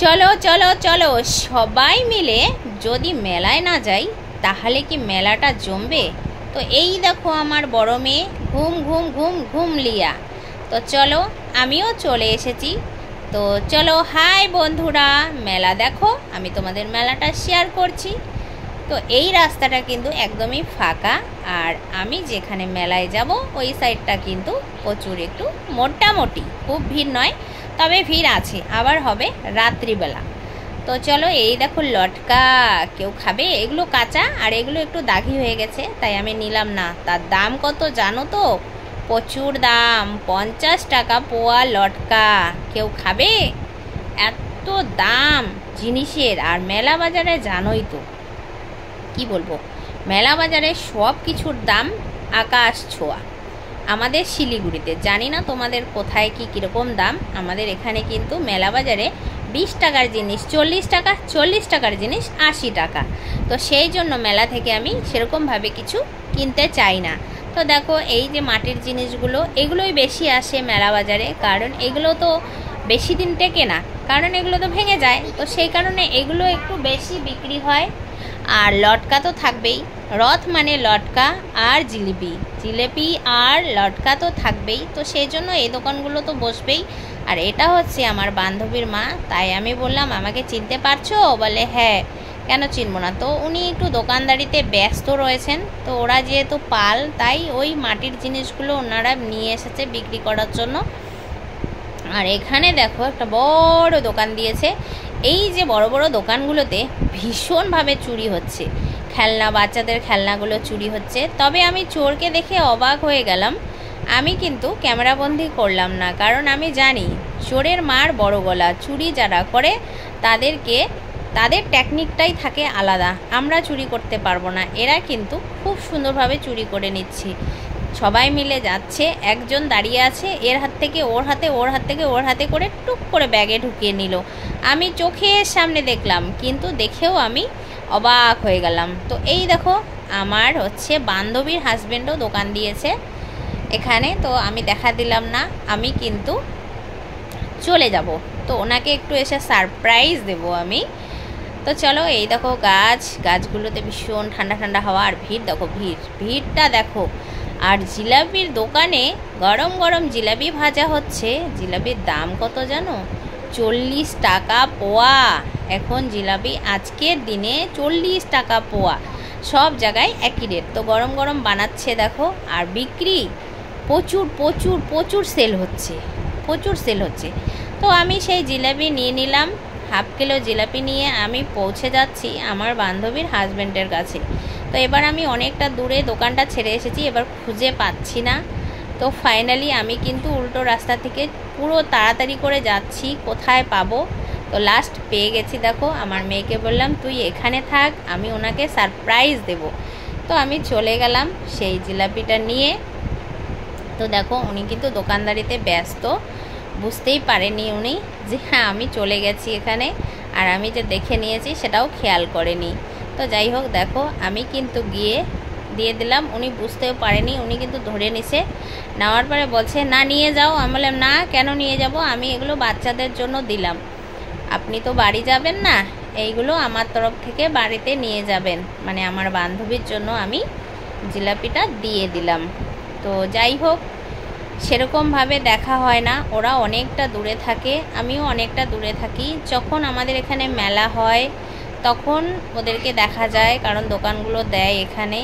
চলো চলো চলো সবাই মিলে যদি মেলায় না যাই তাহলে কি মেলাটা জমবে। তো এই দেখো আমার বড় মেয়ে ঘুম ঘুম ঘুম ঘুম লিয়া। তো চলো আমিও চলে এসেছি। তো চলো হাই বন্ধুরা, মেলা দেখো, আমি তোমাদের মেলাটা শেয়ার করছি। তো এই রাস্তাটা কিন্তু একদমই ফাঁকা, আর আমি যেখানে মেলায় যাব ওই সাইডটা কিন্তু প্রচুর একটু মোটামুটি, খুব ভিড় নয়, তবে ভিড় আছে, আবার হবে রাত্রিবেলা। তো চলো এই দেখো লটকা, কেউ খাবে? এগুলো কাঁচা আর এগুলো একটু দাগি হয়ে গেছে, তাই আমি নিলাম না। তার দাম কত জানো তো? প্রচুর দাম, 50 টাকা পোয়া লটকা। কেউ খাবে? এত দাম জিনিসের। আর মেলা বাজারে জানোই তো কি বলবো, মেলা বাজারে সব কিছুর দাম আকাশ ছোঁয়া। আমাদের শিলিগুড়িতে, জানি না তোমাদের কোথায় কি কীরকম দাম, আমাদের এখানে কিন্তু মেলা বাজারে 20 টাকার জিনিস 40 টাকা, 40 টাকার জিনিস 80 টাকা। তো সেই জন্য মেলা থেকে আমি সেরকমভাবে কিছু কিনতে চাই না। তো দেখো এই যে মাটির জিনিসগুলো, এগুলোই বেশি আসে মেলা বাজারে, কারণ এগুলো তো বেশি দিন টেকে না, কারণ এগুলো তো ভেঙে যায়। তো সেই কারণে এগুলো একটু বেশি বিক্রি হয়। আর লটকা তো থাকবেই, রথ মানে লটকা আর জিলিপি, জিলিপি আর লটকা তো থাকবেই। তো সেই জন্য এই দোকানগুলো তো বসবেই। আর এটা হচ্ছে আমার বান্ধবীর মা, তাই আমি বললাম আমাকে চিনতে পারছো? বলে হ্যাঁ, কেন চিনবো না। তো উনি একটু দোকানদারিতে ব্যস্ত রয়েছেন, তো ওরা যেহেতু পাল, তাই ওই মাটির জিনিসগুলো ওনারা নিয়ে এসেছে বিক্রি করার জন্য। আর এখানে দেখো একটা বড় দোকান দিয়েছে। এই যে বড় বড় দোকানগুলোতে ভীষণভাবে চুরি হচ্ছে, খেলনা, বাচ্চাদের খেলনাগুলো চুরি হচ্ছে। তবে আমি চোরকে দেখে অবাক হয়ে গেলাম। আমি কিন্তু ক্যামেরাবন্দি করলাম না, কারণ আমি জানি চোরের মার বড় গলা। চুরি যারা করে তাদের টেকনিকটাই থাকে আলাদা, আমরা চুরি করতে পারবো না। এরা কিন্তু খুব সুন্দরভাবে চুরি করে নিচ্ছে। সবাই মিলে যাচ্ছে, একজন দাঁড়িয়ে আছে, এর হাত থেকে ওর হাতে, ওর হাত থেকে ওর হাতে করে টুক করে ব্যাগে ঢুকিয়ে নিল। আমি চোখের সামনে দেখলাম, কিন্তু দেখেও আমি অবাক হয়ে গেলাম। তো এই দেখো আমার হচ্ছে বান্ধবীর হাজব্যান্ডও দোকান দিয়েছে এখানে, তো আমি দেখা দিলাম না, আমি কিন্তু চলে যাব। তো ওনাকে একটু এসে সারপ্রাইজ দেব আমি। তো চলো এই দেখো গাছগুলোতে ভীষণ ঠান্ডা ঠান্ডা হাওয়া, আর ভিড় দেখো, ভিড়টা দেখো। আর জিলাপির দোকানে গরম গরম জিলাপি ভাজা হচ্ছে। জিলাপির দাম কত জানো? 40 টাকা পোয়া। এখন জিলাপি আজকের দিনে 40 টাকা পোয়া, সব জায়গায় একই রেট। তো গরম গরম বানাচ্ছে দেখো, আর বিক্রি প্রচুর প্রচুর প্রচুর সেল হচ্ছে, প্রচুর সেল হচ্ছে। তো আমি সেই জিলাপি নিয়ে নিলাম, হাফ কিলো জিলাপি নিয়ে আমি পৌঁছে যাচ্ছি আমার বান্ধবীর হাজব্যান্ডের কাছে। তো এবার আমি অনেকটা দূরে দোকানটা ছেড়ে এসেছি, এবার খুঁজে পাচ্ছি না। তো ফাইনালি আমি কিন্তু উল্টো রাস্তা থেকে পুরো তাড়াতাড়ি করে যাচ্ছি, কোথায় পাবো। তো লাস্ট পেয়ে গেছি দেখো। আমার মেয়েকে বললাম তুই এখানে থাক, আমি ওনাকে সারপ্রাইজ দেব। তো আমি চলে গেলাম সেই জিলাপিটা নিয়ে। তো দেখো উনি কিন্তু দোকানদারিতে ব্যস্ত, বুঝতেই পারেনি উনি যে হ্যাঁ আমি চলে গেছি এখানে, আর আমি যে দেখে নিয়েছি সেটাও খেয়াল করেনি। তো যাই হোক দেখো আমি কিন্তু গিয়ে দিয়ে দিলাম, উনি বুঝতেও পারেনি, উনি কিন্তু ধরে নিছে। নেওয়ার পরে বলছে না নিয়ে যাও। আমি বললাম না, কেন নিয়ে যাব, আমি এগুলো বাচ্চাদের জন্য দিলাম, আপনি তো বাড়ি যাবেন না, এইগুলো আমার তরফ থেকে বাড়িতে নিয়ে যাবেন, মানে আমার বান্ধবীর জন্য আমি জিলাপিটা দিয়ে দিলাম। তো যাই হোক সেরকমভাবে দেখা হয় না, ওরা অনেকটা দূরে থাকে, আমিও অনেকটা দূরে থাকি। যখন আমাদের এখানে মেলা হয় তখন ওদেরকে দেখা যায়, কারণ দোকানগুলো দেয় এখানে।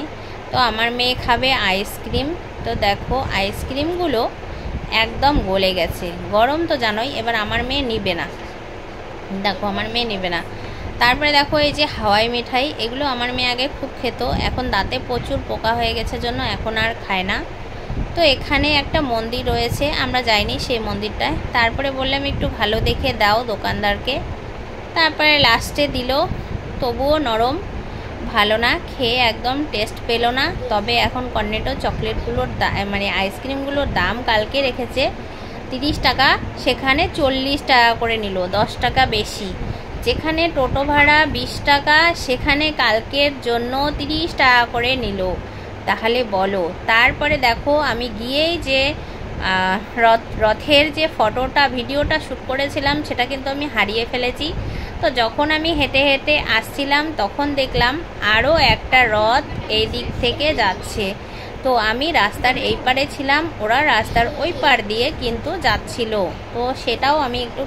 তো আমার মেয়ে খাবে আইসক্রিম। তো দেখো আইসক্রিমগুলো একদম গলে গেছে, গরম তো জানোই। এবার আমার মেয়ে নিবে না, দেখো আমার মেয়ে নেবে না। তারপরে দেখো এই যে হাওয়াই মিঠাই, এগুলো আমার মেয়ে আগে খুব খেত, এখন দাঁতে প্রচুর পোকা হয়ে গেছে জন্য এখন আর খায় না। তো এখানে একটা মন্দির রয়েছে, আমরা যাইনি সেই মন্দিরটায়। তারপরে বললাম একটু ভালো দেখে দাও দোকানদারকে। তারপরে লাস্টে দিল, তবুও নরম, ভালো না, খেয়ে একদম টেস্ট পেলো না। তবে এখন কর্নেটো চকলেটগুলোর মানে আইসক্রিমগুলোর দাম কালকে রেখেছে 30 টাকা, সেখানে 40 টাকা করে নিল, 10 টাকা বেশি। যেখানে টোটো ভাড়া 20 টাকা, সেখানে কালকের জন্য 30 টাকা করে নিল, তাহলে বলো। তারপরে দেখো আমি গিয়েই যে রথের যে ফটোটা ভিডিওটা শ্যুট করেছিলাম সেটা কিন্তু আমি হারিয়ে ফেলেছি। তো যখন আমি হেঁটে হেঁটে আসছিলাম তখন দেখলাম আরও একটা রথ এই দিক থেকে যাচ্ছে। তো আমি রাস্তার এই পারে ছিলাম, ওরা রাস্তার ওই পার দিয়ে কিন্তু যাচ্ছিল। তো সেটাও আমি একটু